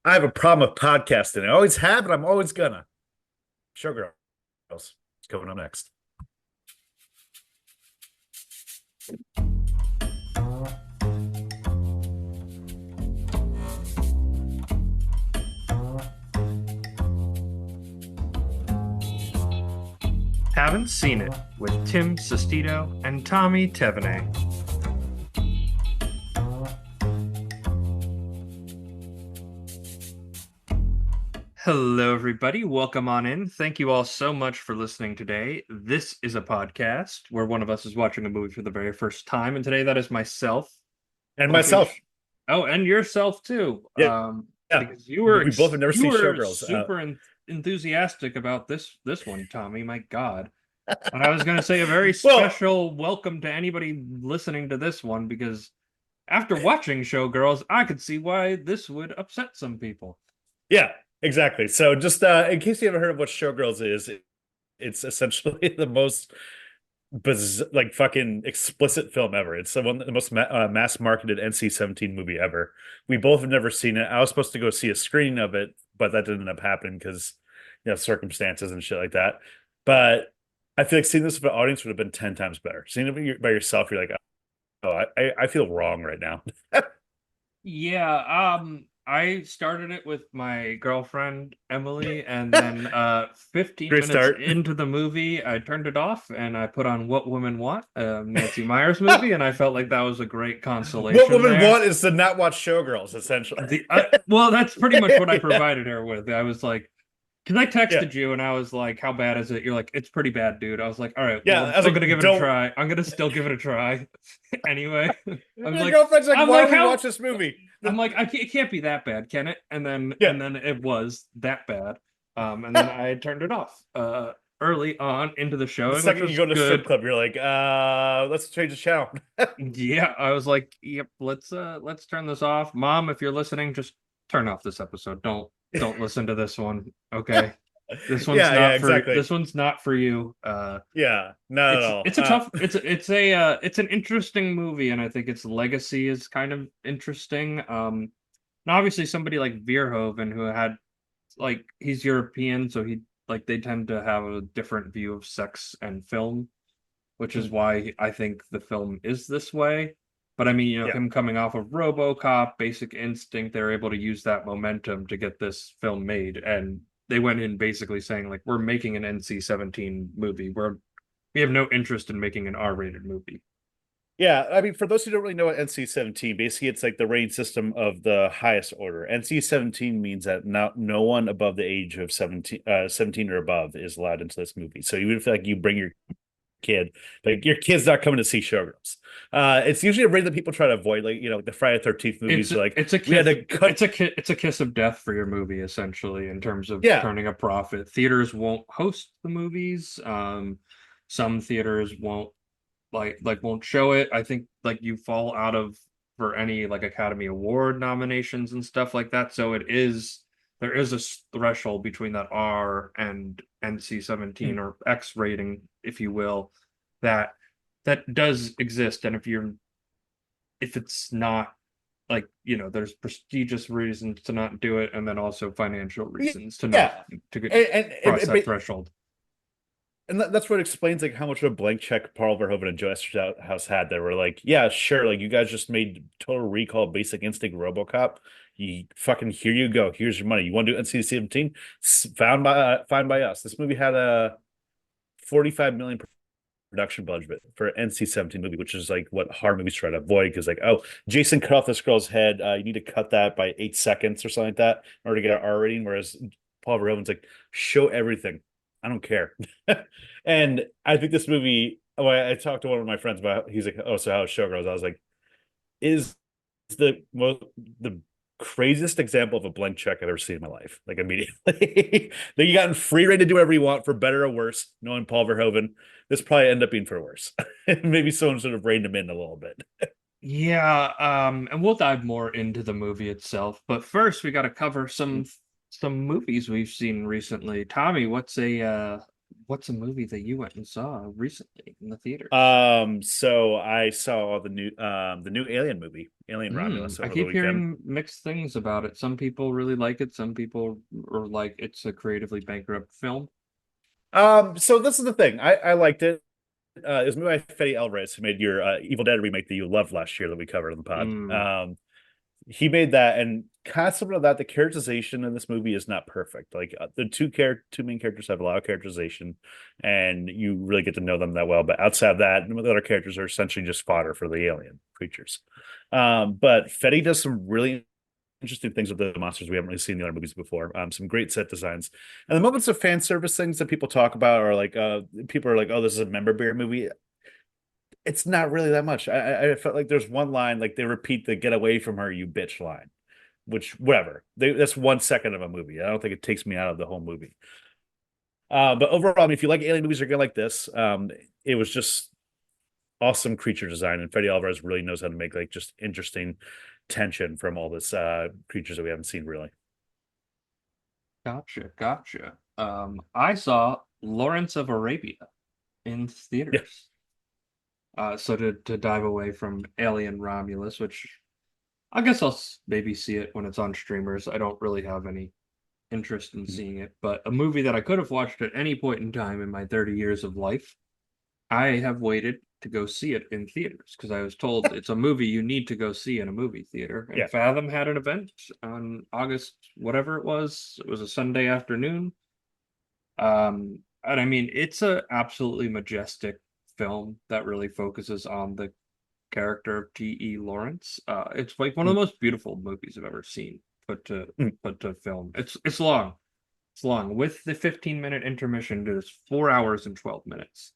I have a problem with podcasting. I always have, and I'm always gonna. Showgirls is coming up next. Haven't Seen It with Tim Sestito and Tommy Tevenay. Hello, everybody. Welcome on in. Thank you all so much for listening today. This is a podcast where one of us is watching a movie for the very first time, and today that is myself. And Okay. myself. Oh, and yourself too. Yeah, yeah. Because you were We both have never you seen were Showgirls. super enthusiastic about this one, Tommy. My God. And I was going to say a very Well, special welcome to anybody listening to this one because after watching Showgirls, I could see why this would upset some people. yeah, exactly. So, just in case you haven't heard of what Showgirls is, it's essentially the most like fucking explicit film ever. It's the most mass marketed NC-17 movie ever. We both have never seen it. I was supposed to go see a screening of it, but that didn't end up happening because circumstances and shit like that. But I feel like seeing this with an audience would have been 10 times better. Seeing it by yourself, you're like, oh, I feel wrong right now. Yeah, I started it with my girlfriend Emily, and then 15 Great minutes start. into the movie, I turned it off and I put on What Women Want, Nancy Meyers movie, and I felt like that was a great What consolation women there. want is to not watch Showgirls, essentially. Well, that's pretty much what I Yeah, provided her with. I was like, because I yeah, texted you and I was like, "How bad is it?" You're like, "It's pretty bad, dude." I was like, "All right, well, yeah. I'm I was still gonna like, give it a don't. try. I'm gonna still give it a try." Anyway, I'm Your like, girlfriend's like, I'm why like, don't we how? watch this movie? I'm like, it can't be that bad, can it? And then Yeah, it was that bad. And then I turned it off early on into the the showing, which second you was go to strip good. club, you're like, let's change the channel. Yeah, I was like, "Yep, let's turn this off." Mom, if you're listening, just turn off this episode. Don't listen to this one. Okay. Yeah, yeah, exactly. This one's not for you. Yeah, not at all. It's a tough it's an interesting movie, and I think its legacy is kind of interesting. And obviously somebody like Verhoeven who had like he's European, so he like they tend to have a different view of sex and film, which is Hmm. why I think the film is this way. But I mean, Yeah, him coming off of RoboCop, Basic Instinct, they're able to use that momentum to get this film made. And they went in basically saying, like, we're making an NC-17 movie. We have no interest in making an R-rated movie. yeah. I mean, for those who don't really know what NC-17, basically it's like the rating system of the highest order. NC-17 means that no one above the age of 17 or above is allowed into this movie. So even if like you bring your kid, like your kid's not coming to see Showgirls. It's usually a rating that people try to avoid, like like the Friday 13th movies. Are like It's a we had kiss to cut. it's a kiss of death for your movie essentially in terms of Yeah, turning a profit. Theaters won't host the movies. Some theaters won't won't show it. I think like you fall out of for any like Academy Award nominations and stuff like that. So there is a threshold between that R and NC-17 or X rating, if you will, that that does exist. And if it's not like, there's prestigious reasons to not do it, and then also financial reasons to not yeah, to get and, cross and, that threshold. and that's what explains like how much of a blank check Paul Verhoeven and Joe House had. They were like, yeah, sure, like you guys just made Total Recall, Basic Instinct, RoboCop. You fucking here you go. Here's your money. You want to do NC-17? Found by us. This movie had a 45 million production budget for an NC-17 movie, which is like what horror movies try to avoid because like, oh, Jason cut off this girl's head. You need to cut that by 8 seconds or something like that in order to get an R rating. Whereas Paul Verhoeven's like, show everything. I don't care. And I think this movie, I talked to one of my friends about, he's like, oh, so how Showgirls? I was like, is the craziest example of a blank check I've ever seen in my life. Like immediately, that you got free reign to do whatever you want for better or worse. Knowing Paul Verhoeven, this probably ended up being for worse. Maybe someone should have reined him in a little bit. Yeah, and we'll dive more into the movie itself, but first we got to cover some movies we've seen recently. Tommy, what's a movie that you went and saw recently in the theaters? So I saw the new Alien movie, Alien Romulus, I over the keep weekend. hearing mixed things about it. Some people really like it. Some people are like it's a creatively bankrupt film. So this is the thing. I liked it. It was made by Fede Alvarez, who made your Evil Dead remake that you loved last year that we covered on the pod. Mm, He made that, and concept of that, the characterization in this movie is not perfect. Like the two main characters have a lot of characterization, and you really get to know them that well. But outside of that, the other characters are essentially just fodder for the alien creatures. But Fetty does some really interesting things with the monsters we haven't really seen in the other movies before. Some great set designs, and the moments of fan service things that people talk about are like, people are like, "Oh, this is a member beer movie." It's not really that much. I felt like there's one line, like they repeat the "get away from her, you bitch" line, which whatever. That's 1 second of a movie. I don't think it takes me out of the whole movie. But overall, I mean, if you like alien movies, you're gonna like this. It was just awesome creature design, and Fede Alvarez really knows how to make like just interesting tension from all this creatures that we haven't seen really. gotcha, gotcha. I saw Lawrence of Arabia in Yeah. theaters. So to dive away from Alien Romulus, which I guess I'll maybe see it when it's on streamers. I don't really have any interest in Mhm. seeing it, but a movie that I could have watched at any point in time in my 30 years of life, I have waited to go see it in theaters because I was told it's a movie you need to go see in a movie theater. And Yeah. Fathom had an event on August, whatever it was. It was a Sunday afternoon. And I mean, it's a absolutely majestic film that really focuses on the character of T.E. Lawrence. It's like one of Mm, the most beautiful movies I've ever seen mm. put to film. It's long. It's long. With the 15-minute intermission, it is 4 hours and 12 minutes,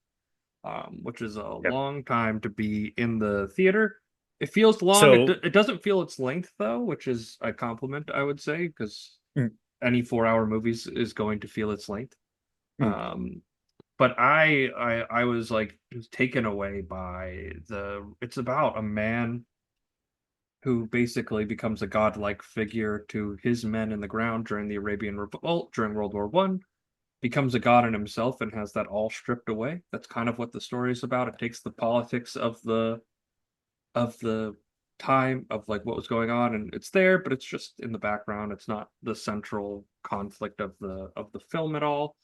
which is a Yeah. long time to be in the theater. It feels long. So, It doesn't feel its length though, which is a compliment, I would say, because mm, any 4 hour movies is going to feel its length. mm, Um, but I was like taken away by it's about a man who basically becomes a godlike figure to his men in the ground during the Arabian Revolt during World War One, becomes a god in himself and has that all stripped away. That's kind of what the story is about. It takes the politics of the time of like what was going on and it's there, but it's just in the background. It's not the central conflict of the film at all.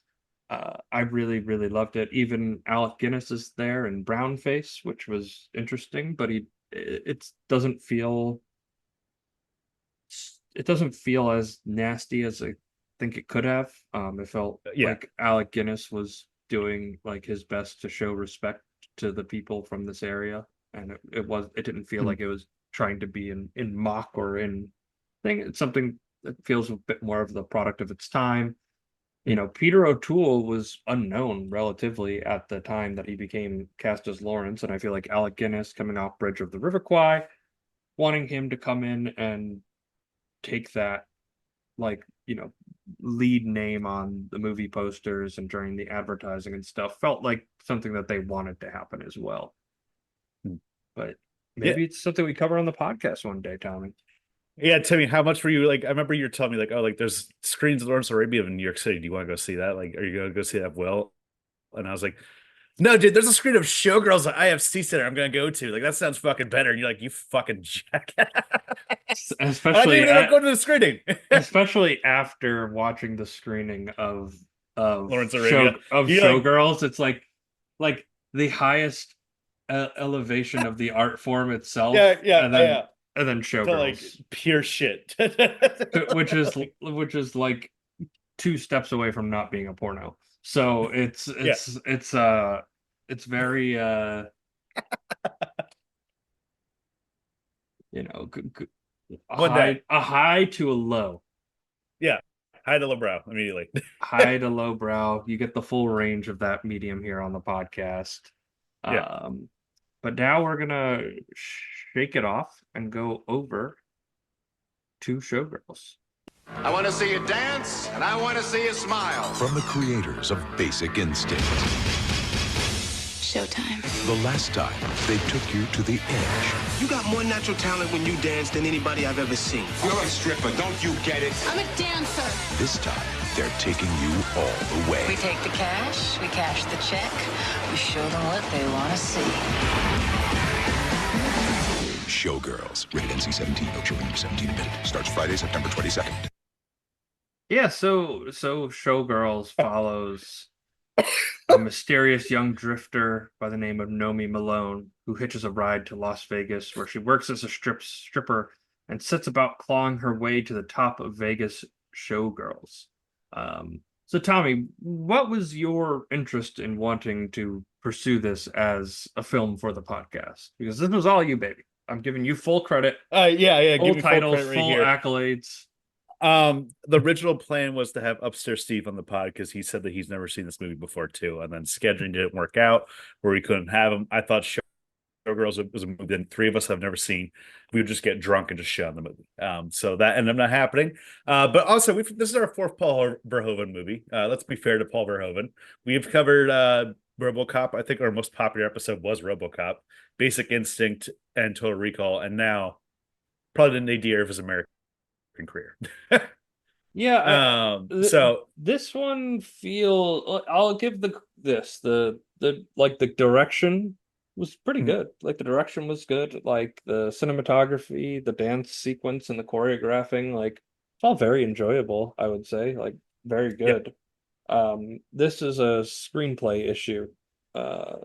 I really, really loved it. Even Alec Guinness is there in brown face, which was interesting, but it doesn't feel it doesn't feel as nasty as I think it could have. It felt yeah. like Alec Guinness was doing like his best to show respect to the people from this area, and it didn't feel Mm, like it was trying to be in mock or in thing. It's something that feels a bit more of the product of its time. You mm. know, Peter O'Toole was unknown relatively at the time that he became cast as Lawrence, and I feel like Alec Guinness coming off Bridge of the River Kwai, wanting him to come in and take that like, lead name on the movie posters and during the advertising and stuff felt like something that they wanted to happen as well. Mm. But Yeah. maybe it's something we cover on the podcast one day, Tommy. Yeah, Timmy, how much were you like? I remember you were telling me like, oh, like there's screens of Lawrence Arabia in New York City. Do you want to go see that? Like, are you gonna go see that? Will? And I was like, no, dude, there's a screen of Showgirls at IFC Center I'm gonna go to. Like, that sounds fucking better. And you're like, you fucking jack. And I didn't Especially even end up going to the screening. especially after watching the screening Lawrence Arabia. of You're like, Showgirls, it's like the highest elevation of the art form itself, yeah, yeah, yeah. and then To like Showgirls, pure shit. which is like 2 steps away from not being a porno. So Yeah, it's very one day. a high to a low. Yeah. High to low brow immediately. High to low brow. You get the full range of that medium here on the podcast. Yeah. Um, but now we're gonna shake it off and go over to Showgirls. I want to see you dance, and I want to see you smile. From the creators of Basic Instinct, Showtime. the last time they took you to the edge. You got more natural talent when you dance than anybody I've ever seen. You're a stripper, don't you get it? I'm a dancer. This time, they're taking you all the We way. take the cash, we cash the check, we show them what they want to see. Showgirls. Rated NC-17. No children under 17 admitted. Starts Friday, September 22nd. Yeah, so Showgirls follows a mysterious young drifter by the name of Nomi Malone, who hitches a ride to Las Vegas, where she works as a stripper and sets about clawing her way to the top of Vegas showgirls. So Tommy, what was your interest in wanting to pursue this as a film for the podcast? Because this was all you, baby. I'm giving you full credit, Yeah, full give me full titles, credit right full here. accolades. The original plan was to have Upstairs Steve on the pod because he said that he's never seen this movie before too, and then scheduling didn't work out where we couldn't have him. I thought Showgirls was a movie that three of us have never seen. We would just get drunk and just shit on the movie. So that ended up not happening. But also, this is our fourth Paul Verhoeven movie. Let's be fair to Paul Verhoeven. We've covered RoboCop. I think our most popular episode was RoboCop, Basic Instinct, and Total Recall, and now probably the nadir of his American career. Yeah, So this one I'll give the direction was pretty good. Like the direction was good. Like the cinematography, the dance sequence, and the choreographing, like it's all very enjoyable, I would say. Like very yeah, good. This is a screenplay issue. Uh,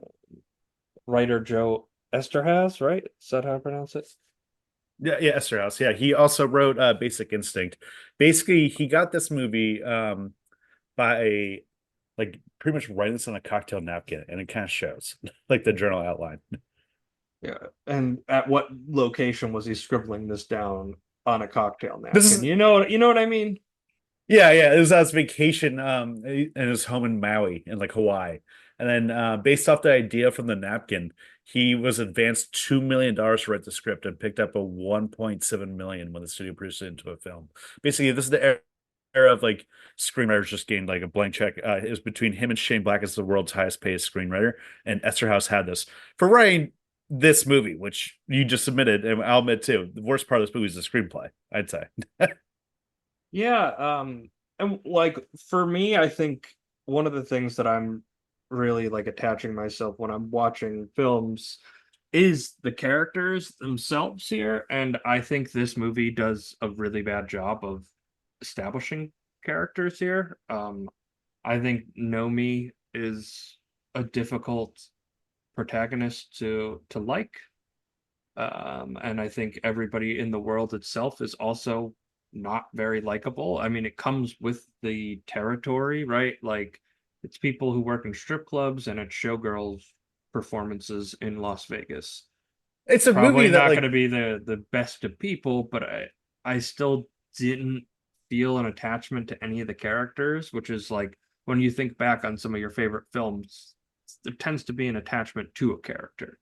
Writer Joe Esterhaz, right? Is that how I pronounce it? yeah, Esterhaus. Yeah, he also wrote Basic Instinct. Basically, he got this movie by like pretty much writing this on a cocktail napkin, and it kind of shows like the journal outline. Yeah. And at what location was he scribbling this down on a cocktail This napkin? is You know what I mean? Yeah, it was on his vacation in his home in Maui in like Hawaii. And then based off the idea from the napkin, he was advanced $2 million to write the script and picked up a 1.7 million when the studio produced it into a film. Basically, this is the era of like screenwriters just gained like a blank check. It was between him and Shane Black as the world's highest paid screenwriter, and Esterhaus had this for writing this movie, which you just submitted, and I'll admit too, the worst part of this movie is the screenplay, I'd say. Yeah, and like for me, I think one of the things that I'm really like attaching myself when I'm watching films is the characters themselves here, and I think this movie does a really bad job of establishing characters here. I think Nomi is a difficult protagonist to like. And I think everybody in the world itself is also not very likable. I mean, it comes with the territory, right? Like it's people who work in strip clubs and it's showgirls performances in Las Vegas. It's a Probably movie that not going like to be the best of people, but I still didn't feel an attachment to any of the characters, which is like when you think back on some of your favorite films, there tends to be an attachment to a character.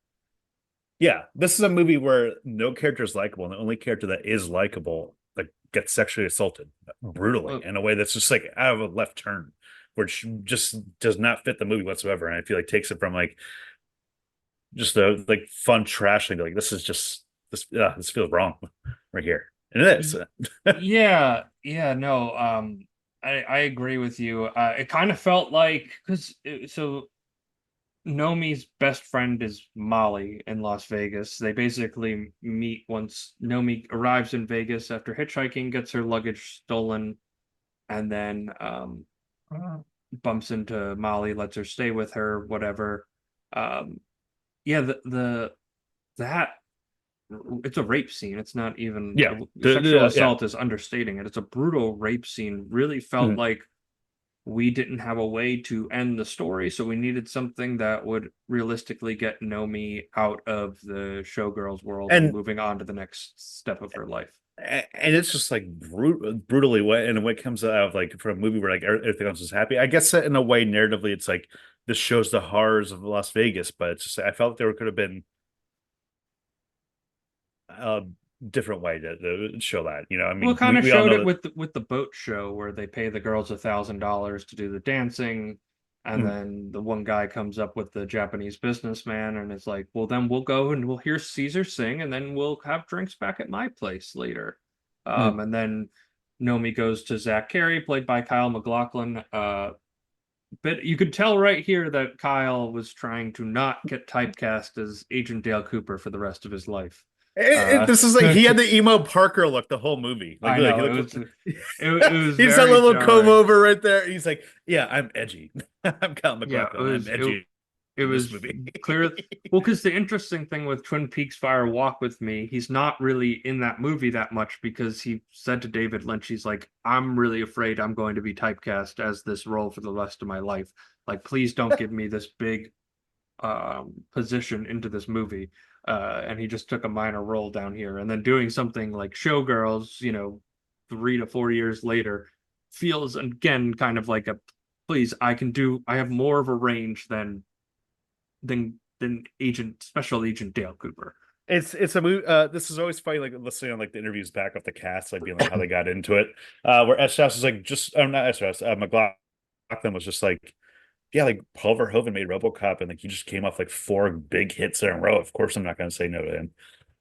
Yeah, this is a movie where no character is likable, and the only character that is likable like gets sexually assaulted brutally Well, in a way that's just like out of a left turn, which just does not fit the movie whatsoever. And I feel like takes it from like just a like fun trash thing to like this feels wrong right here, and it is. yeah, no, I agree with you. It kind of felt like because so Nomi's best friend is Molly in Las Vegas. They basically meet once Nomi arrives in Vegas after hitchhiking, gets her luggage stolen, and then bumps into Molly, lets her stay with her, whatever. Um, yeah, that it's a rape scene. It's not even Yeah, sexual yeah. assault is understating it. It's a brutal rape scene. Really felt Mhm. like we didn't have a way to end the story, so we needed something that would realistically get Nomi out of the showgirls world and And moving on to the next step of her life. and it's just like brutally wet. And when it comes out of like for a movie where like everything else is happy, I guess that in a way narratively, it's like this shows the horrors of Las Vegas, but it's just I felt there could have been a different way to show that. You know, I Well, it mean, kind of we all showed know it that. with the boat show where they pay the girls $1,000 to do the dancing, and Mm, then the one guy comes up with the Japanese businessman and it's like, well, then we'll go and we'll hear Caesar sing, and then we'll have drinks back at my place later. mm. And then Nomi goes to Zach Carey, played by Kyle MacLachlan. But you could tell right here that Kyle was trying to not get typecast as Agent Dale Cooper for the rest of his life. This is like he had the emo Parker look the whole movie. I Like know he it looked. was it was He's that very little comb jarring. over right there. He's like, yeah, I'm edgy. I'm Kyle Yeah, MacLachlan. I'm edgy it in this was movie. clear. Well, because the interesting thing with Twin Peaks Fire Walk with Me, he's not really in that movie that much because he said to David Lynch, he's like, I'm really afraid I'm going to be typecast as this role for the rest of my life. Like, please don't give me this big position into this movie. And he just took a minor role down here. And then doing something like Showgirls, 3 to 4 years later, feels again kind of like a please, I have more of a range than Special Agent Dale Cooper. It's a movie. This is always funny, like listening on like the interviews back of the cast, like being like how they got into it. Where S. House is like just, I'm not S. House. McLaughlin was just like, yeah, like Paul Verhoeven made RoboCop, and like he just came off like 4 big hits in a row. Of course, I'm not going to say no to him.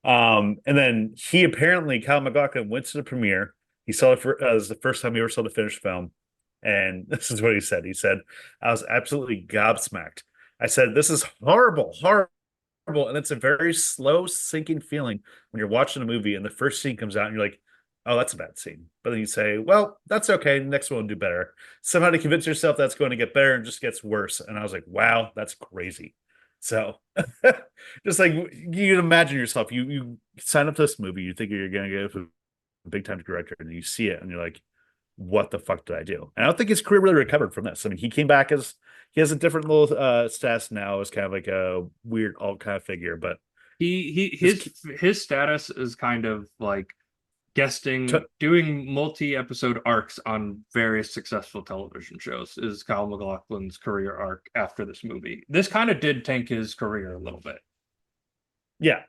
And then he apparently, Kyle MacLachlan, went to the premiere. He saw it as the first time he ever saw the finished film, and this is what he said. He said, "I was absolutely gobsmacked. I said, this is horrible, horrible." And it's a very slow sinking feeling when you're watching a movie and the first scene comes out and you're like, oh, that's a bad scene. But then you say, well, that's okay. Next one will do better. Somehow to convince yourself that's going to get better and just gets worse. And I was like, wow, that's crazy. So just like you can imagine yourself, you sign up to this movie, you think you're going to get a big time director, and you see it and you're like, what the fuck did I do? And I don't think his career really recovered from this. I mean, he came back as he has a different little status now as kind of like a weird alt kind of figure, but His status is kind of like t- doing multi-episode arcs on various successful television shows is Kyle MacLachlan's career arc after this movie. This kind of did tank his career a little bit. yeah,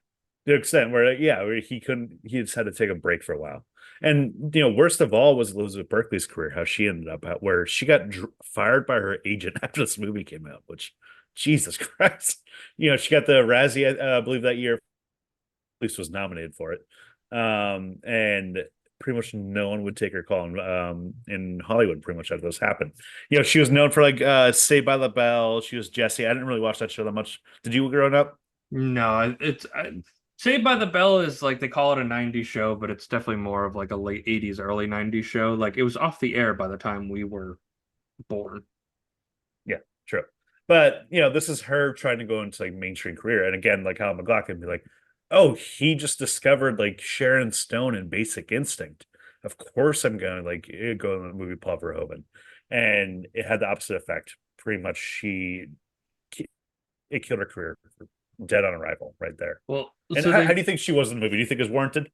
the extent where where he just had to take a break for a while. And worst of all was Elizabeth Berkley's career, how she ended up at where she got fired by her agent after this movie came out, which Jesus Christ. She got the Razzie, I believe that year, at least was nominated for it. And pretty much no one would take her call in Hollywood pretty much after this happened. She was known for like Saved by the Bell. She was Jessie. I didn't really watch that show that much. Did you growing up? No, Saved by the Bell is like they call it a 90s show, but it's definitely more of like a late 80s, early 90s show. Like it was off the air by the time we were born. Yeah, true. But this is her trying to go into like mainstream career. And again, like how McLaughlin be like, oh, he just discovered like Sharon Stone in Basic Instinct. Of course I'm gonna like go in the movie Paul Verhoeven. And it had the opposite effect. Pretty much it killed her career. Dead on arrival right there. Well, And so how do you think she was in the movie? Do you think it was warranted?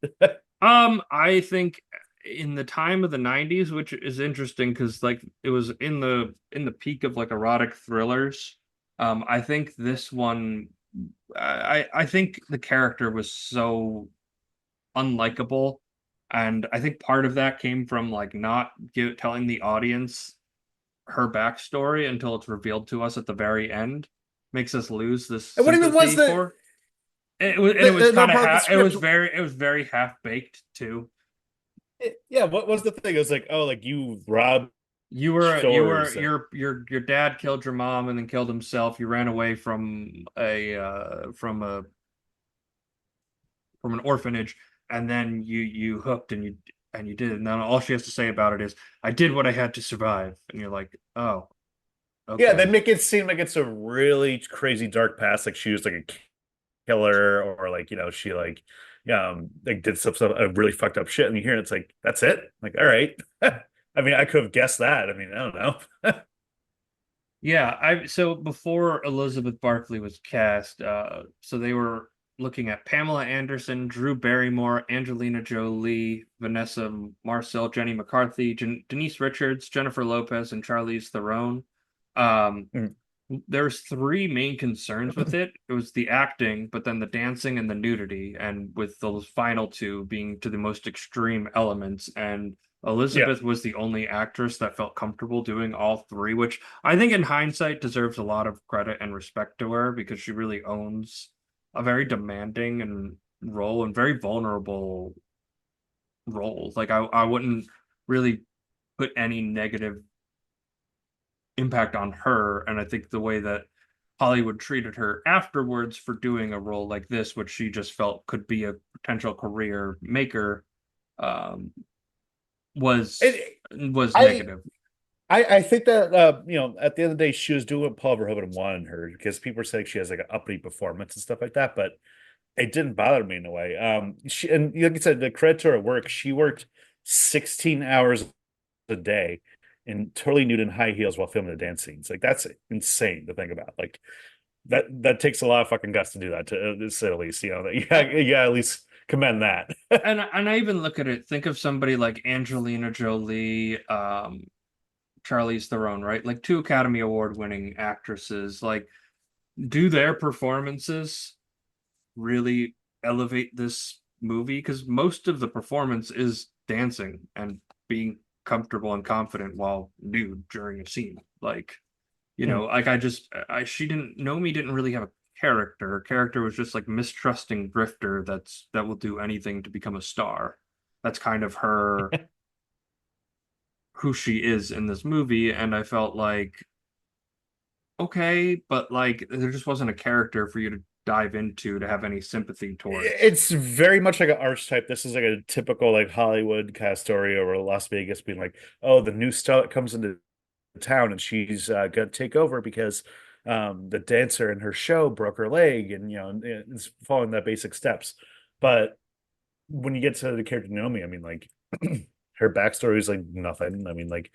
I think in the time of the 90s, which is interesting because like it was in the peak of like erotic thrillers. I think this one I think the character was so unlikable, and I think part of that came from like not telling the audience her backstory until it's revealed to us at the very end. Makes us lose this And what even was sympathy for it was not kind of part of the script? it was very half baked too. Yeah, what was the thing? It was like, oh, like you robbed stores. Your dad killed your mom and then killed himself. You ran away from an orphanage, and then you hooked and you did it. And then all she has to say about it is, I did what I had to survive. And you're like, oh, Yeah, they okay. make it seem like it's a really crazy dark past, like she was like a killer, or like she like did some really fucked up shit, and you hear it, it's like that's it. Like, all right. I mean, I could have guessed that. I mean, I don't know. Yeah, I so before Elizabeth Barkley was cast, so they were looking at Pamela Anderson, Drew Barrymore, Angelina Jolie, Vanessa Marcel, Jenny McCarthy, Denise Richards, Jennifer Lopez, and Charlize Theron. Um, Mm. there's three main concerns with it. It was the acting, but then the dancing and the nudity, and with those final two being to the most extreme elements. And Yeah. Elizabeth was the only actress that felt comfortable doing all three, which I think in hindsight deserves a lot of credit and respect to her because she really owns a very demanding and role and very vulnerable role. Like I wouldn't really put any negative impact on her. And I think the way that Hollywood treated her afterwards for doing a role like this, which she just felt could be a potential career maker, um, was It, was I negative. I think that at the end of the day, she was doing what Paul Verhoeven wanted her because people are saying she has like an uppity performance and stuff like that, but it didn't bother me in a way. She and like you said, the credit to her work, she worked 16 hours a day in totally nude and high heels while filming the dance scenes. Like that's insane to think about. Like that takes a lot of fucking guts to do that to say the least. Yeah, at least commend that. And I even look at it, think of somebody like Angelina Jolie, Charlize Theron, right? Like two Academy Award winning actresses. Like, do their performances really elevate this movie? Because most of the performance is dancing and being comfortable and confident while nude during a scene. Like, like she didn't Nomi didn't really have a character. Her character was just like mistrusting grifter that will do anything to become a star. That's kind of her who she is in this movie, and I felt like okay, but like there just wasn't a character for you to dive into to have any sympathy towards. It's very much like an archetype. This is like a typical like Hollywood kind of story over Las Vegas being like, oh, the new star that comes into town and she's gonna take over because the dancer in her show broke her leg and it's following that basic steps. But when you get to the character Naomi, I mean, like her backstory is like nothing. I mean, like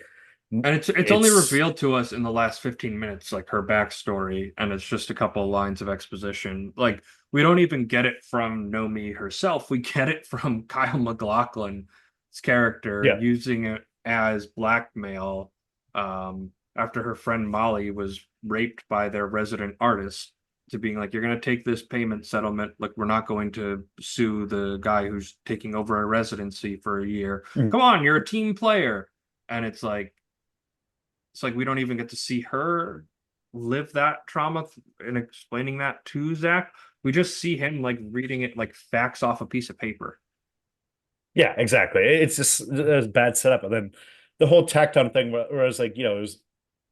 And it's only it's revealed to us in the last 15 minutes, like her backstory, and it's just a couple of lines of exposition. Like we don't even get it from Nomi herself. We get it from Kyle MacLachlan's character yeah. using it as blackmail after her friend Molly was raped by their resident artist to being like, you're going to take this payment settlement. Like, we're not going to sue the guy who's taking over a residency for a year. Mm. Come on, you're a team player. And it's like we don't even get to see her live that trauma and explaining that to Zach. We just see him like reading it like facts off a piece of paper. Yeah, exactly. It's just a bad setup. And then the whole tacked on thing where I was like, it was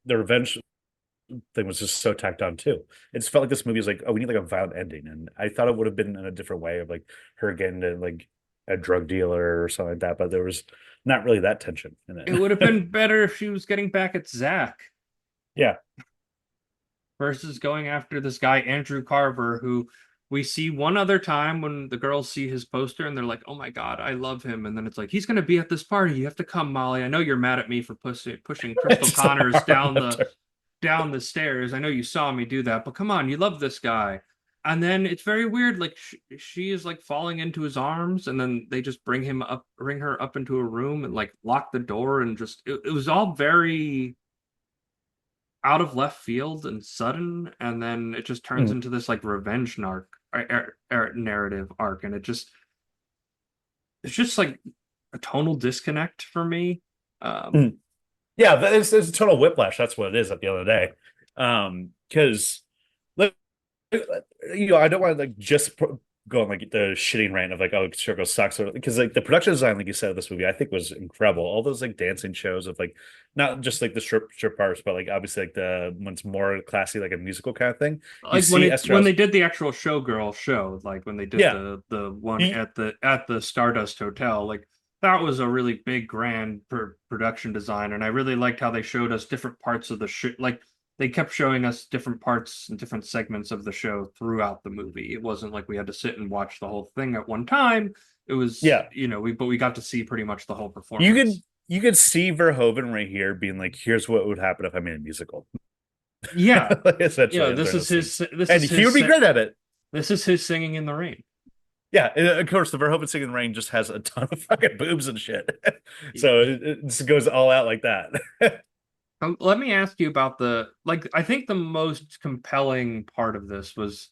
the revenge thing was just so tacked on too. It just felt like this movie was like, oh, we need like a violent ending. And I thought it would have been in a different way of like her getting to like a drug dealer or something like that, but there was not really that tension in It would have been better if she was getting back at Zach Yeah. versus going after this guy, Andrew Carver, who we see one other time when the girls see his poster and they're like, oh my God, I love him. And then it's like, he's going to be at this party. You have to come, Molly. I know you're mad at me for pushing Crystal Connors down the stairs. I know you saw me do that, but come on, you love this guy. And then it's very weird. Like she is like falling into his arms, and then they just bring her up into a room and like lock the door, and just it was all very out of left field and sudden. And then it just turns into this like revenge narrative arc, and it's just like a tonal disconnect for me. Yeah, it's a total whiplash. That's what it is at the end of the day. Because I don't want to like just go on like the shitting rant of like, oh, Showgirls sucks, because like the production design, like you said, of this movie, I think was incredible. All those like dancing shows of like not just like the strip parts, but like obviously like the when it's more classy, like a musical kind of thing. Like when they did the actual Showgirl show, like when they did Yeah. the one at the Stardust Hotel, like that was a really big grand production design, and I really liked how they showed us different parts of the show. Like they kept showing us different parts and different segments of the show throughout the movie. It wasn't like we had to sit and watch the whole thing at one time. It was, Yeah. we got to see pretty much the whole You performance. could see Verhoeven right here being like, here's what would happen if I made a musical. Yeah. Like, essentially, This is his he would be great at it. This is his Singing in the Rain. Yeah, and of course, the Verhoeven Singing in the Rain just has a ton of fucking boobs and shit. So it just goes all out like that. Let me ask you about I think the most compelling part of this was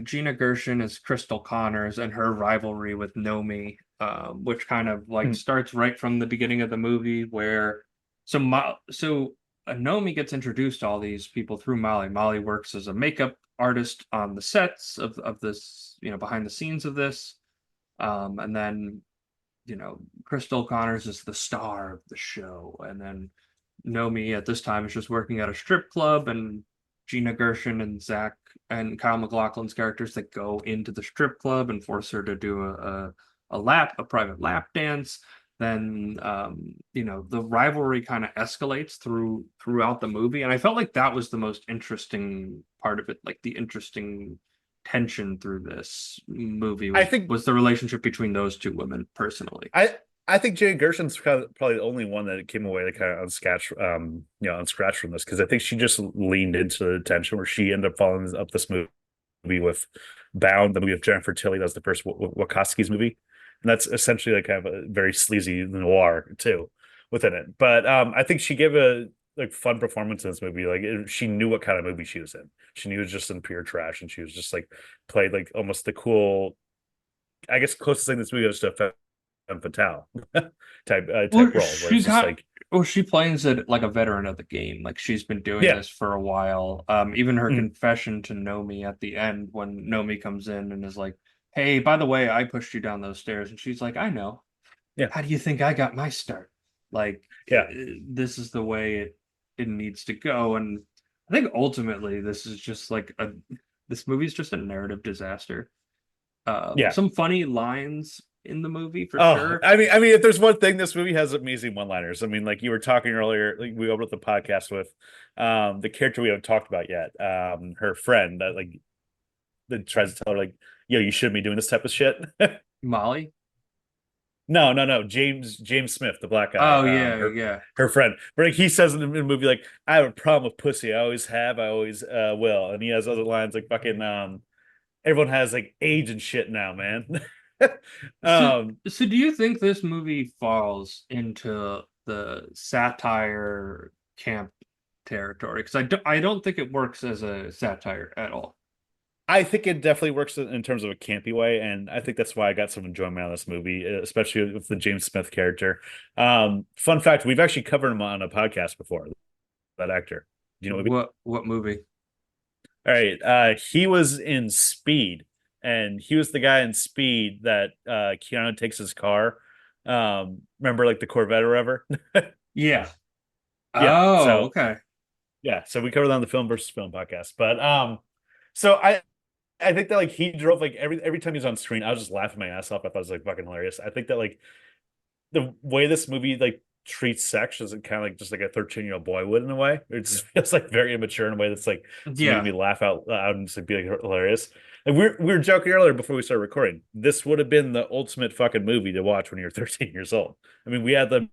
Gina Gershon as Crystal Connors and her rivalry with Nomi, which kind of like starts right from the beginning of the movie where Nomi gets introduced to all these people through Molly. Molly works as a makeup artist on the sets of this, behind the scenes of this. And then Crystal Connors is the star of the show, and then Nomi at this time is just working at a strip club, and Gina Gershon and Zach and Kyle MacLachlan's characters that go into the strip club and force her to do a private lap dance. Then the rivalry kind of escalates throughout the movie, and I felt like that was the most interesting part of it, like the interesting tension through this movie I was think was the relationship between those two women personally. I think Jane Gerson's probably the only one that came away like kind of unscratched from this, because I think she just leaned into the tension where she ended up following up this movie with Bound, the movie of Jennifer Tilly. That was the first Wachowski's movie, and that's essentially like kind of a very sleazy noir too within it. But I think she gave a like fun performance in this movie. Like she knew what kind of movie she was in. She knew it was just in pure trash, and she was just like played like almost the cool. I guess closest thing this movie was to femme fatale Well, type role, where it's just like she plays it like a veteran of the game. Like she's been doing yeah, this for a while. Even her mm, confession to Nomi at the end when Nomi comes in and is like, "Hey, by the way, I pushed you down those stairs," and she's like, "I know. yeah, How do you think I got my start?" Like yeah. this is the way it needs to go, and I think ultimately this is just like a this movie is just a narrative disaster. Yeah. Some funny lines in the movie for Oh, sure. I mean, if there's one thing, this movie has amazing one-liners. I mean, like you were talking earlier, like we opened up the podcast with the character we haven't talked about yet, her friend that tries to tell her like, yo, you shouldn't be doing this type of shit. Molly. No. James Smith, the black guy, Oh yeah, her yeah. her friend. But like, he says in the movie, like, I have a problem with pussy. I always have, I always will. And he has other lines like fucking everyone has like AIDS and shit now, man. So, um so do you think this movie falls into the satire camp territory? Because I don't think it works as a satire at all. I think it definitely works in terms of a campy way, and I think that's why I got some enjoyment out of this movie, especially with the James Smith character. Fun fact: we've actually covered him on a podcast before. That actor, do you know what? What movie? All right, he was in Speed, and he was the guy in Speed that Keanu takes his car. Remember, like the Corvette or whatever? Yeah. Yeah. Oh, So okay. yeah, so we covered that on the Film versus Film podcast, but so I think that like he drove like every time he was on screen, I was just laughing my ass off. I thought it was like fucking hilarious. I think that like the way this movie like treats sex is kind of like just like a 13-year-old boy would in a way. It just feels like very immature in a way that's like it's making Yeah. me laugh out loud and just like, be like hilarious. And we were joking earlier before we started recording. This would have been the ultimate fucking movie to watch when you're 13 years old. I mean, we had the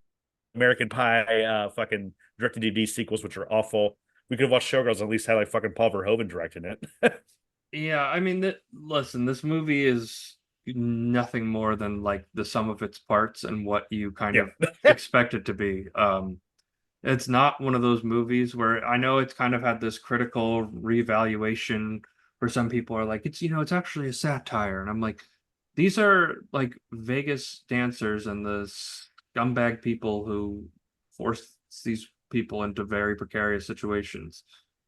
American Pie fucking direct to DVD sequels, which are awful. We could have watched Showgirls and at least had like fucking Paul Verhoeven directing it. Yeah, I mean listen, this movie is nothing more than like the sum of its parts and what you kind Yeah. of expect it to be. It's not one of those movies where I know it's kind of had this critical reevaluation where some people are like, it's actually a satire. And I'm like, these are like Vegas dancers and the scumbag people who force these people into very precarious situations.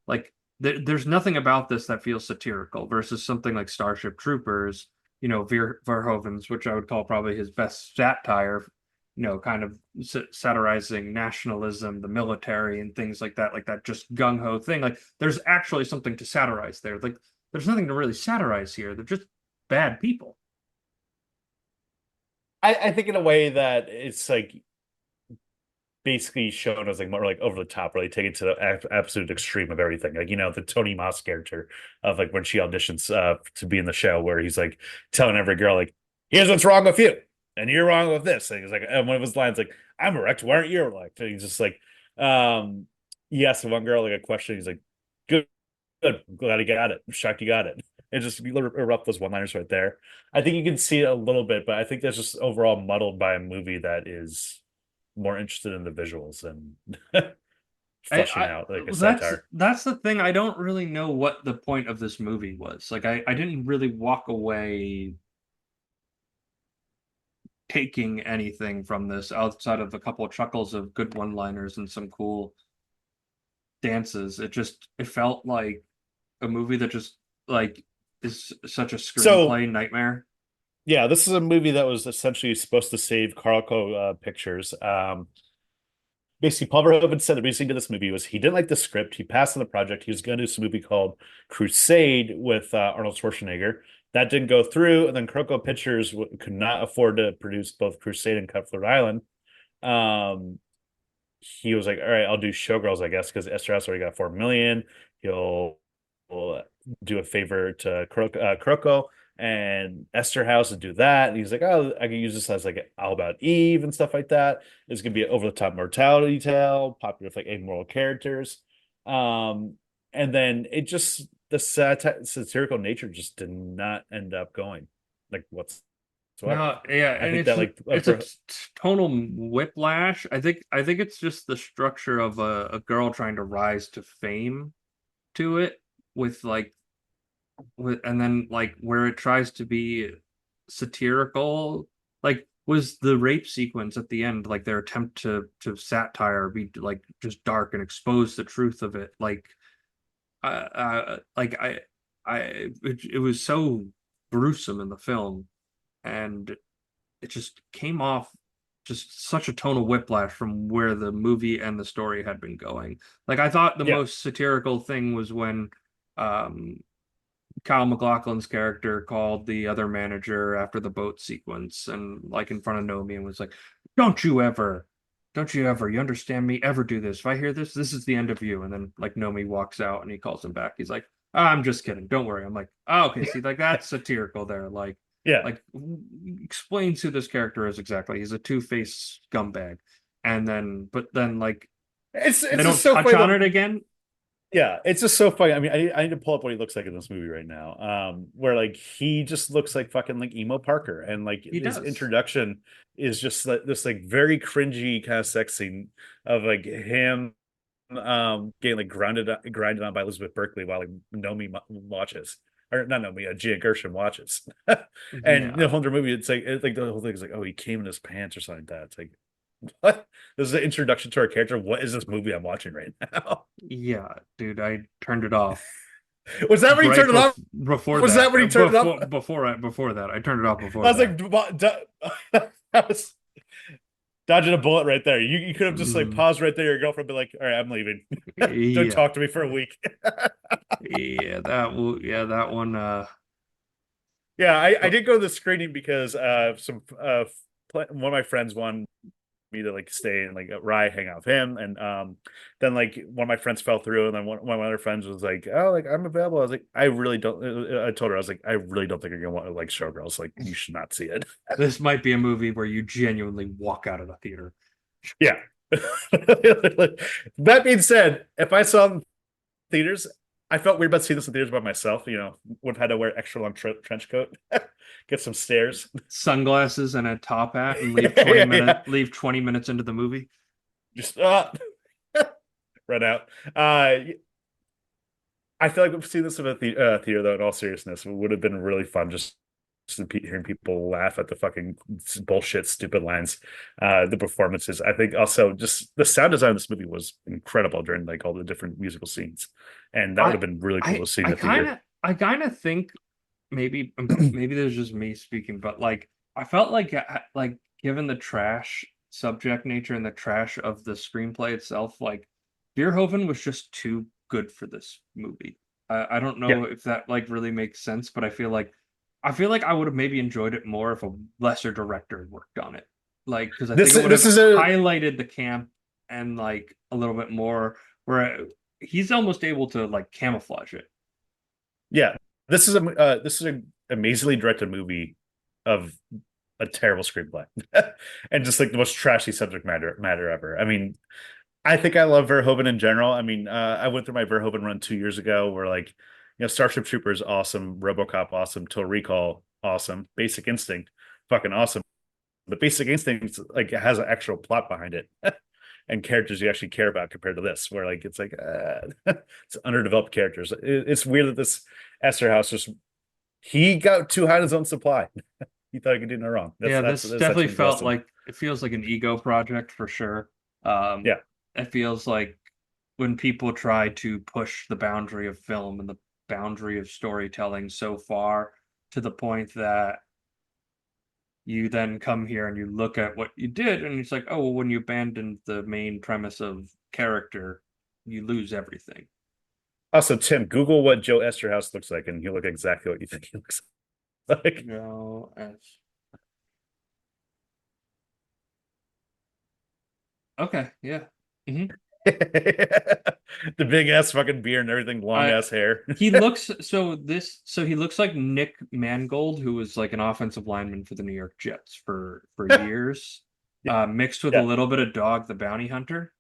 Like, there's nothing about this that feels satirical versus something like Starship Troopers, Verhoeven's, which I would call probably his best satire, kind of satirizing nationalism, the military, and things like that just gung ho thing. Like, there's actually something to satirize there. Like, there's nothing to really satirize here. They're just bad people. I think in a way that it's like basically shown as like more like over the top, really taken to the absolute extreme of everything. Like, the Tony Moss character of like when she auditions to be in the show, where he's like telling every girl, like, here's what's wrong with you, and you're wrong with this. And he's like, and one of his lines, like, I'm erect, why aren't you erect? And he's just like, he asked one girl like a question, he's like, good, good, I'm glad you got it. I'm shocked you got it. And just erupt those one-liners right there. I think you can see it a little bit, but I think that's just overall muddled by a movie that is more interested in the visuals and fleshing out like a That's satire. that's the thing. I don't really know what the point of this movie was. Like, I didn't really walk away taking anything from this outside of a couple of chuckles of good one-liners and some cool dances. It felt like a movie that just like is such a So screenplay nightmare. Yeah, this is a movie that was essentially supposed to save Carlco Pictures. Basically, Paul Verhoeven said the reason he did this movie was he didn't like the script. He passed on the project. He was going to do this movie called Crusade with Arnold Schwarzenegger. That didn't go through, and then Carlco Pictures could not afford to produce both Crusade and Cutthroat Island. Um, he was like, "All right, I'll do Showgirls, I guess, because Esther House already got 4 million. He'll do a favor to Croco and Esther House and do that." And he's like, "Oh, I can use this as like All About Eve and stuff like that. It's gonna be an over-the-top mortality tale, popular with like amoral characters." Um, and then it just the satirical nature just did not end up going like whatsoever. No, yeah, I and think that like it's a tonal whiplash. I think it's just the structure of a girl trying to rise to fame to it with like with and then like where it tries to be satirical, like was the rape sequence at the end, like their attempt to satire be like just dark and expose the truth of it, like it was so gruesome in the film, and it just came off just such a tonal whiplash from where the movie and the story had been going. Like I thought the yeah. most satirical thing was when um Kyle MacLachlan's character called the other manager after the boat sequence and like in front of Nomi and was like, don't you ever, you understand me, ever do this. If I hear this, this is the end of you." And then like Nomi walks out and he calls him back. He's like, I'm just kidding. Don't worry. I'm like, oh, okay, see, like that's satirical there. Yeah. Like explains who this character is exactly. He's a two-faced scumbag. And then, but then like It's they just don't so touch funny on that it again. yeah, it's just so funny. I mean, I need to pull up what he looks like in this movie right now. Where like he just looks like fucking like emo Parker, and like He his does. introduction is just like this like very cringy kind of sex scene of like him getting like grinded on by Elizabeth Berkley while like Nomi watches. Or not Nomi, Gia Gershon watches. And the Yeah. whole movie, it's like the whole thing is like, oh, he came in his pants or something like that. It's like, what? This is an introduction to our character. What is this movie I'm watching right now? Yeah, dude, I turned it off Was that when he right turned it off? before Was that. that when he turned it off? Before that, I turned it off I before was that. like, that was dodging a bullet right there. You could have just like Mm, paused right there. Your girlfriend be like, "All right, I'm leaving. Don't yeah, talk to me for a week." yeah, that one. Yeah, I But did go to the screening because some one of my friends wanted me to like stay and like Rye hang out with him, and then like one of my friends fell through, and then one of my other friends was like, "Oh, like I'm available." I was like, "I really don't." I told her I was like, "I really don't think you're gonna want to like Showgirls. Like you should not see it." this might be a movie where you genuinely walk out of the theater. Yeah. That being said, if I saw it in theaters, I felt weird about seeing this in theaters by myself. Would have had to wear extra long trench coat, get some stairs. Sunglasses and a top hat, and Yeah, leave 20 minutes into the movie. just run out. I feel like seeing this in a theater, though, in all seriousness, would have been really fun. Just hearing people laugh at the fucking bullshit, stupid lines, the performances. I think also just the sound design of this movie was incredible during like all the different musical scenes, and that would I have been really cool to see in the kind theater. of think maybe there's just me speaking, but like I felt like given the trash subject nature and the trash of the screenplay itself, like Verhoeven was just too good for this movie. I don't Yeah, know if that like really makes sense, but I feel like I would have maybe enjoyed it more if a lesser director had worked on it. Like because I think it would this have is a highlighted the camp and like a little bit more where he's almost able to like camouflage it. yeah, this is a amazingly directed movie of a terrible screenplay, and just like the most trashy subject matter ever. I mean, I think I love Verhoeven in general. I mean, I went through my Verhoeven run 2 years ago, where like, Starship Troopers awesome, RoboCop awesome, Total Recall awesome, Basic Instinct fucking awesome. But Basic Instinct like it has an actual plot behind it and characters you actually care about compared to this, where like it's like it's underdeveloped characters. It's weird that this Esther House just he got too high on his own supply. He thought he could do no wrong. Yeah, That's this that's definitely what he lost felt him. like it feels like an ego project for sure. Um, Yeah, it feels like when people try to push the boundary of film and the boundary of storytelling so far to the point that you then come here and you look at what you did, and it's like, oh, well, when you abandoned the main premise of character, you lose everything. Also, Tim, Google what Joe Esterhaus looks like, and he'll look exactly what you think he looks like. No, as okay, yeah. Mm-hmm. The big ass fucking beard and everything, long ass hair. He looks so he looks like Nick Mangold, who was like an offensive lineman for the New York Jets for years, mixed with a Yeah, little bit of Dog the Bounty Hunter.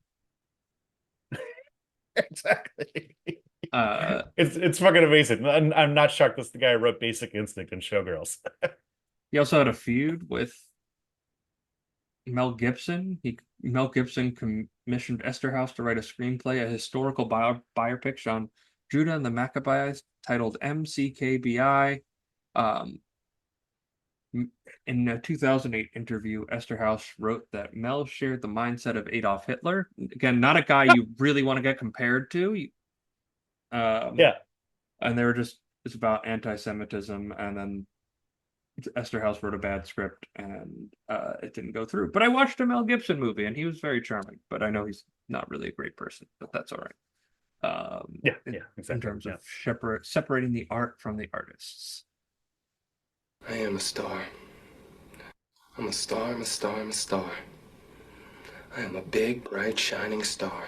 exactly. Uh, It's fucking amazing. I'm not shocked that's the guy who wrote Basic Instinct and Showgirls. he also had a feud with Mel Gibson. Mel Gibson commissioned Esterhaus to write a screenplay, a historical biopic on Judah and the Maccabees titled MCKBI. Um, in a 2008 interview, Esterhaus wrote that Mel shared the mindset of Adolf Hitler. Again, not a guy you really want to get compared to. Yeah. And they were just, it's about anti-Semitism, and then Esterhaus wrote a bad script, and it didn't go through. But I watched a Mel Gibson movie, and he was very charming. But I know he's not really a great person, but that's all right. Yeah, exactly. In terms of separating the art from the artists. I am a star. I'm a star, I'm a star, I'm a star. I am a big, bright, shining star.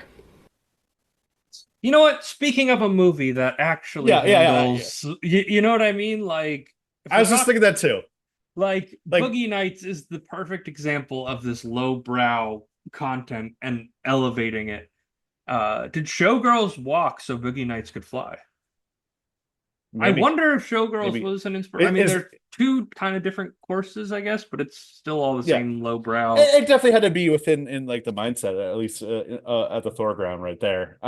You know what? Speaking of a movie that actually handles, you know what I mean? Like, I was just thinking that too. Like Boogie Nights is the perfect example of this lowbrow content and elevating it. Did Showgirls walk so Boogie Nights could fly? Maybe. I wonder if Showgirls Maybe. was an inspiration. I mean, they're two kind of different courses, I guess, but it's still all the same lowbrow. It definitely had to be within like the mindset, at least at the foreground right there.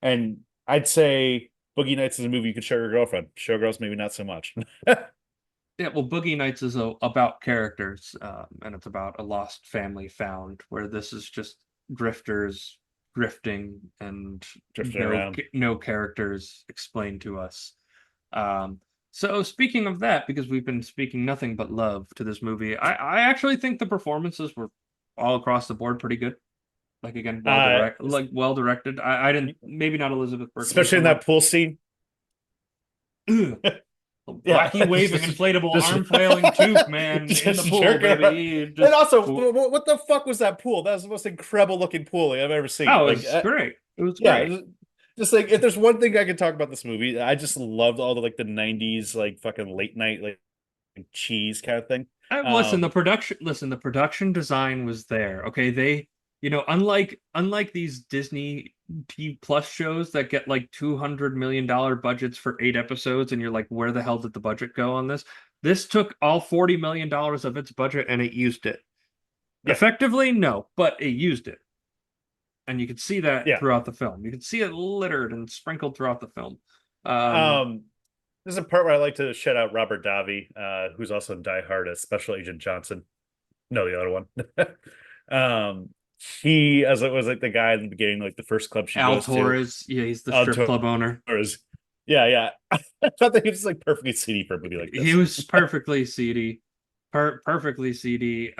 And I'd say Boogie Nights is a movie you could show your girlfriend. Showgirls, maybe not so much. Yeah, well, Boogie Nights is about characters, and it's about a lost family found, where this is just drifters drifting and Drifting around. no characters explained to us. So speaking of that, because we've been speaking nothing but love to this movie, I actually think the performances were all across the board pretty good. Like again, well directed. I didn't, maybe not Elizabeth Berkley, especially in that pool scene. Wacky waving inflatable arm flailing tube man in the pool, baby. And also, what the fuck was that pool? That was the most incredible looking pool I've ever seen. Oh, it was great. It was great. Just like, if there's one thing I can talk about this movie, I just loved all the like the 90s like fucking late night like cheese kind of thing. Listen, the production design was there. Okay, they, unlike these Disney T Plus shows that get like $200 million budgets for 8 episodes, and you're like, where the hell did the budget go on this? This took all $40 million of its budget and it used it. Effectively, no, but it used it. And you could see that throughout the film. You could see it littered and sprinkled throughout the film. There's a part where I like to shout out Robert Davi, who's also in Die Hard as Special Agent Johnson. No, the other one. He, as it was like the guy in the beginning, like the first club she goes Torres, to. Yeah, he's the strip club owner. Yeah. I thought that he was like perfectly seedy for a movie like this. He was perfectly seedy. Perfectly seedy.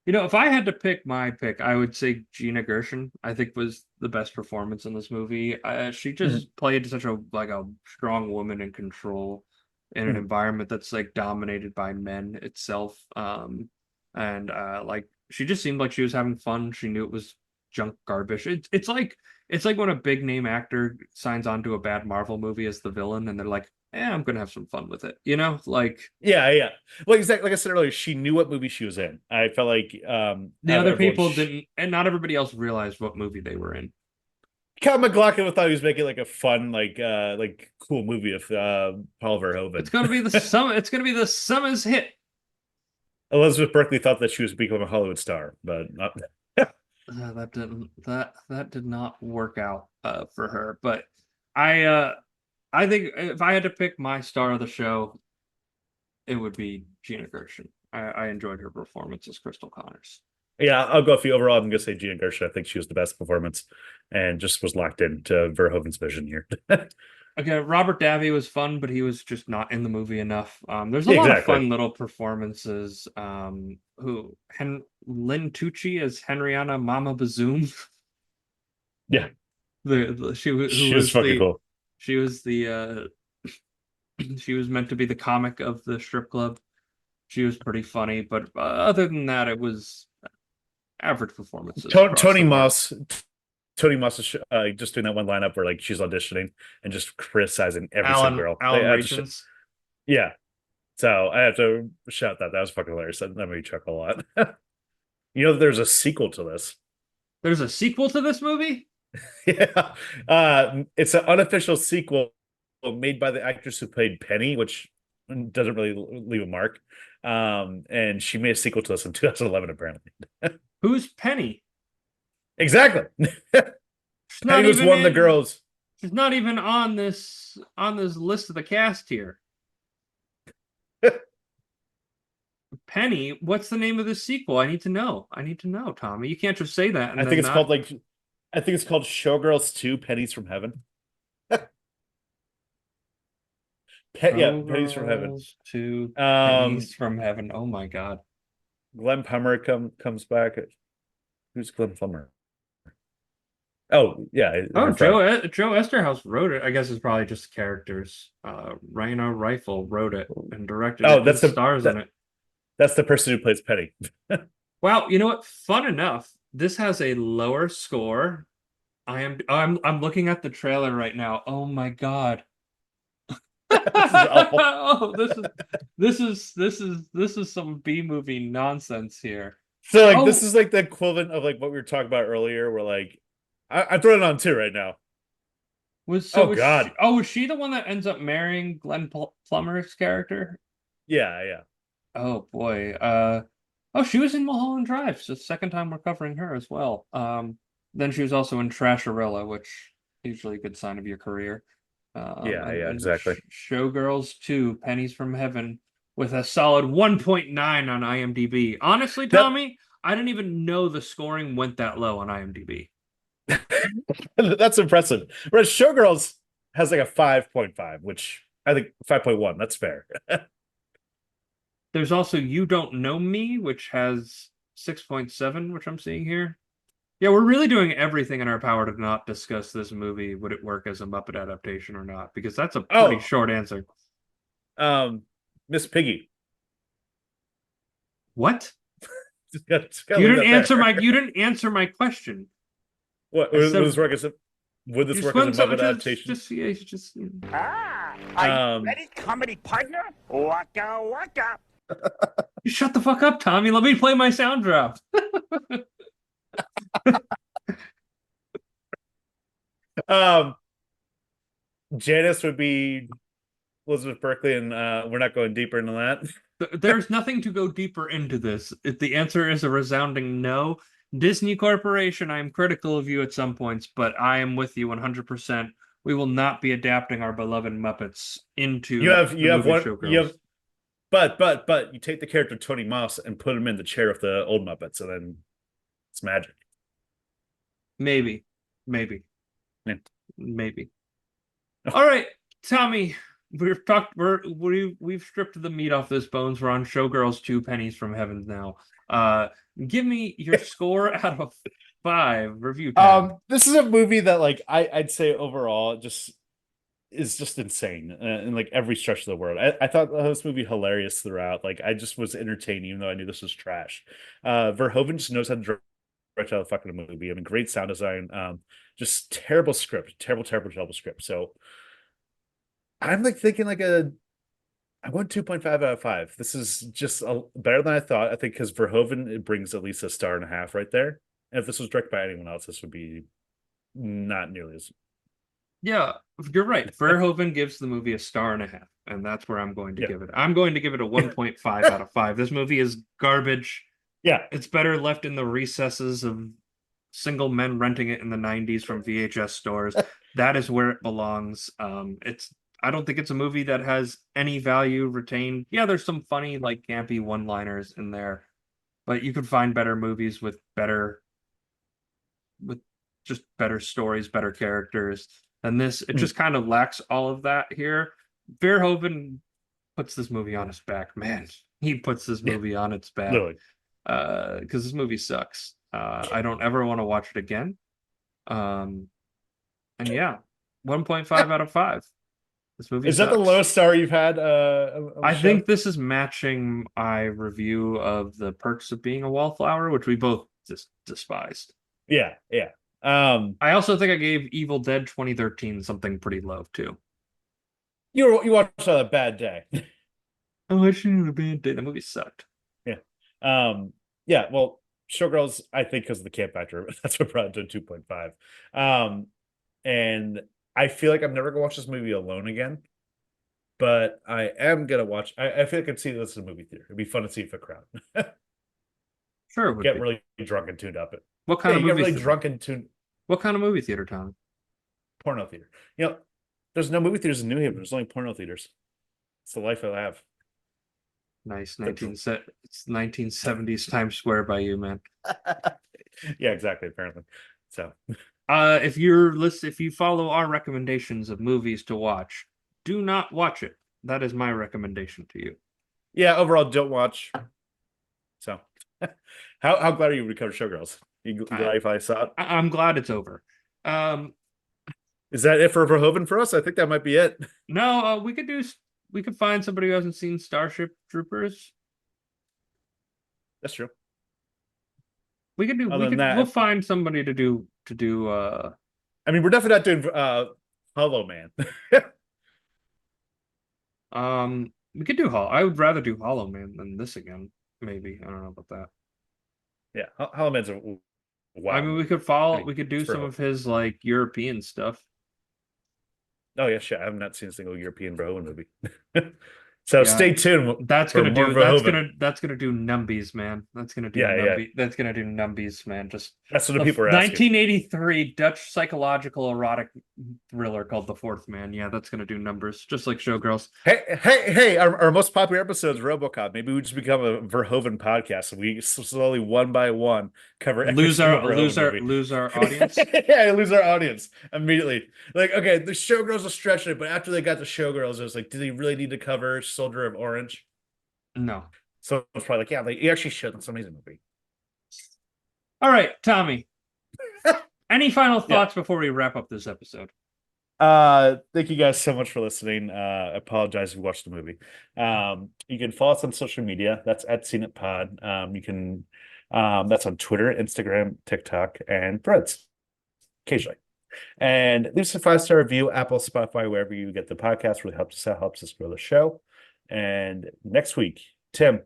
If I had to pick my pick, I would say Gina Gershon, I think, was the best performance in this movie. She just played such a strong woman in control in an environment that's like dominated by men itself. Like she just seemed like she was having fun. She knew it was junk garbage. It's like when a big name actor signs on to a bad Marvel movie as the villain, and they're like, I'm gonna have some fun with it, like yeah. Well, exactly, like I said earlier, she knew what movie she was in. I felt like the other people didn't, and not everybody else realized what movie they were in. Kyle MacLachlan thought he was making like a fun, like cool movie of Paul Verhoeven. It's gonna be it's gonna be the summer's hit. Elizabeth Berkley thought that she was becoming a Hollywood star, but not. That did not work out for her. But I think if I had to pick my star of the show, it would be Gina Gershon. I enjoyed her performance as Crystal Connors. Yeah, I'll go for you overall. I'm gonna say Gina Gershon. I think she was the best performance, and just was locked into Verhoeven's vision here. Again, Robert Davi was fun, but he was just not in the movie enough. There's a Yeah, lot of exactly. fun little performances. Lynn Tucci as Henrietta Mama Bazoom. Yeah, Who she was was fucking the cool. she was the she was meant to be the comic of the strip club. She was pretty funny, but other than that, it was average performances across Tony the board. Moss. Tony Moss is just doing that one lineup where like she's auditioning and just criticizing every single girl. They Alan have to, Rachins. yeah. So I have to shout that. That was fucking hilarious. That made me chuckle a lot. You know, there's a sequel to this. There's a sequel to this movie? Yeah, it's an unofficial sequel made by the actress who played Penny, which doesn't really leave a mark. And she made a sequel to this in 2011, apparently. Who's Penny? Exactly. She's Penny not was even one of the in. girls. She's not even on this list of the cast here. Penny, what's the name of the sequel? I need to know. I need to know, Tommy. You can't just say that I and think then it's called not. like, I think it's called Showgirls 2 Pennies from Heaven. Yeah, Pennies from Heaven. Showgirls to Um, Pennies from Heaven. Oh my God. Glenn Plummer comes back. Who's Glenn Plummer? Oh, yeah, Oh, her friend. Joe Esterhaus wrote it. I guess it's probably just characters. Rhino Rifle wrote it and directed Oh, it and stars in it. that's the person who plays Penny. Wow, you know what? Fun enough. This has a lower score. I'm looking at the trailer right now. Oh my God. This is awful. Oh, this is some B movie nonsense here. So like this Oh, is like the equivalent of like what we were talking about earlier, where like I'm throwing it on two right now. Oh God. was she the one that ends up marrying Plummer's character? Yeah, yeah. Oh boy. Oh, she was in Mulholland Drive. So the second time we're covering her as well. Then she was also in Trasharella, which usually a good sign of your career. Yeah, And yeah, then exactly. Showgirls 2, Pennies from Heaven, with a solid 1.9 on IMDb. Honestly, That Tommy, I didn't even know the scoring went that low on IMDb. that's impressive. Whereas Showgirls has like a 5.5, which I think 5.1, that's fair. There's also You Don't Know Me, which has 6.7, which I'm seeing here. Yeah, we're really doing everything in our power to not discuss this movie. Would it work as a Muppet adaptation or not? Because that's a pretty Oh, short answer. Miss Piggy. What? Just gotta leave that there. You didn't answer my question. What I would said this work as a would you this just work as a went so Muppet adaptation? yeah, just Are you Um, ready, comedy partner? Waka waka. you shut the fuck up, Tommy. Let me play my sound drop. um, Janice would be Elizabeth Berkley, and we're not going deeper into that. There's nothing to go deeper into this. If the answer is a resounding no, Disney Corporation, I am critical of you at some points, but I am with you 100%. We will not be adapting our beloved Muppets into the You have movie one you Showgirls. have but you take the character Tony Moss and put him in the chair of the old Muppets, and then it's magic. Maybe, maybe, Yeah. maybe. All right, Tommy. We've stripped the meat off this bones. We're on Showgirls 2 Pennies from Heaven now. Give me your score out of 5. Review tab. This is a movie that like I'd say overall just is just insane in like every stretch of the word. I thought this movie hilarious throughout. Like I just was entertained even though I knew this was trash. Verhoeven just knows how to direct out a fucking movie. I mean, great sound design. Just terrible script, terrible script. So I'm like thinking like I went 2.5 out of 5. This is just better than I thought. I think because Verhoeven it brings at least a star and a half right there. And if this was directed by anyone else, this would be not nearly as. Yeah, you're right. Verhoeven gives the movie a star and a half, and that's where I'm going to Yeah. give it. I'm going to give it a 1.5 out of 5. This movie is garbage. Yeah. It's better left in the recesses of single men renting it in the 90s from VHS stores. That is where it belongs. I don't think it's a movie that has any value retained. Yeah, there's some funny, like campy one-liners in there, but you could find better movies with just better stories, better characters. And this, it just kind of lacks all of that here. Verhoeven puts this movie on his back, man. He puts this movie on its back. Literally. Because this movie sucks. I don't ever want to watch it again. And yeah, 1.5 out of 5. This movie Is that the sucks. lowest star you've had? I think this is matching my review of The Perks of Being a Wallflower, which we both just despised. Yeah. I also think I gave Evil Dead 2013 something pretty low too. You watched on a bad day. I watched it on a bad day. The movie sucked. Yeah. Well, Showgirls, I think because of the camp factor, that's what brought it to 2.5. And I feel like I'm never gonna watch this movie alone again. But I am gonna watch. I feel like I'd see this in a movie theater. It'd be fun to see for a crowd. Sure, it would Get be. really drunk and tuned up. What kind of you get movie? really drunk and tuned. What kind of movie theater, Tom? Porno theater. There's no movie theaters in New Haven. There's only porno theaters. It's the life I have. Nice, it's 1970s Times Square by you, man. Yeah, exactly. Apparently, so If you follow our recommendations of movies to watch, do not watch it. That is my recommendation to you. yeah. Overall, don't watch. So, how glad are you to cover Showgirls? You glad if I saw it? I'm glad it's over. Is that it for Verhoeven for us? I think that might be it. No, we could find somebody who hasn't seen Starship Troopers. That's true. We'll find somebody to do. I mean, we're definitely not doing Hollow Man. We could do I would rather do Hollow Man than this again. Maybe I don't know about that. Yeah, Hollow Man's a wow. I mean, we could do some of his like European stuff. Oh yeah, shit. I have not seen a single European Verhoeven movie. So stay tuned. That's for gonna more do Verhoeven. that's gonna do numbies, man. That's gonna do That's gonna do numbies, man. Just That's what the people are asking. 1983 Dutch psychological erotic thriller called The Fourth Man. Yeah, that's gonna do numbers, just like Showgirls. Hey! Our most popular episode is RoboCop. Maybe we just become a Verhoeven podcast, and we slowly, one by one, cover every lose our audience. Yeah, lose our audience immediately. Like, okay, the Showgirls are stretching it, but after they got the Showgirls, it was like, did they really need to cover Soldier of Orange? No. So it's probably like, yeah, you actually should. It's an amazing movie. All right, Tommy. Any final thoughts before we wrap up this episode? Thank you guys so much for listening. I apologize if you watched the movie. You can follow us on social media. That's at Seen It Pod. You can that's on Twitter, Instagram, TikTok, and Threads occasionally. And leave us a 5-star review, Apple, Spotify, wherever you get the podcast. Really helps us out, helps us grow the show. And next week, Tim,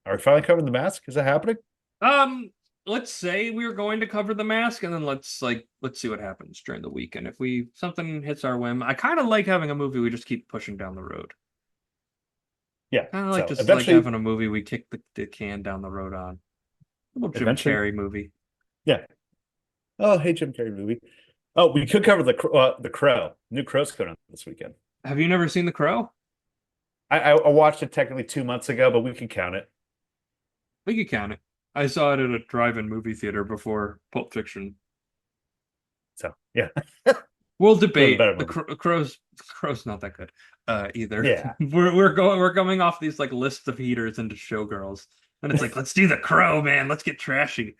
are we finally covering The Mask? Is that happening? Let's say we're going to cover The Mask, and then let's see what happens during the week. And if something hits our whim, I kind of like having a movie we just keep pushing down the road. Yeah, kind of like like having a movie we kick the can down the road on. A little Jim Carrey movie. Yeah. Oh, hey, Jim Carrey movie. Oh, we could cover the Crow. New Crow's coming out this weekend. Have you never seen The Crow? I watched it technically 2 months ago, but we can count it. We could count it. I saw it at a drive-in movie theater before Pulp Fiction. So yeah, we'll debate. The Crow's not that good either. Yeah, we're coming off these like lists of heaters into Showgirls, and it's like let's do The Crow, man. Let's get trashy.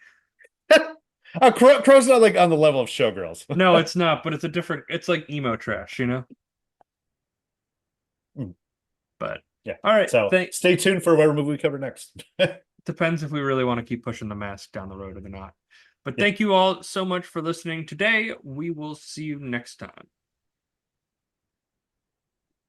Crow's not like on the level of Showgirls. No, it's not. But it's like emo trash, you know. But yeah, all right. So stay tuned for whatever movie we cover next. Depends if we really want to keep pushing The Mask down the road or not. But thank you all so much for listening today. We will see you next time.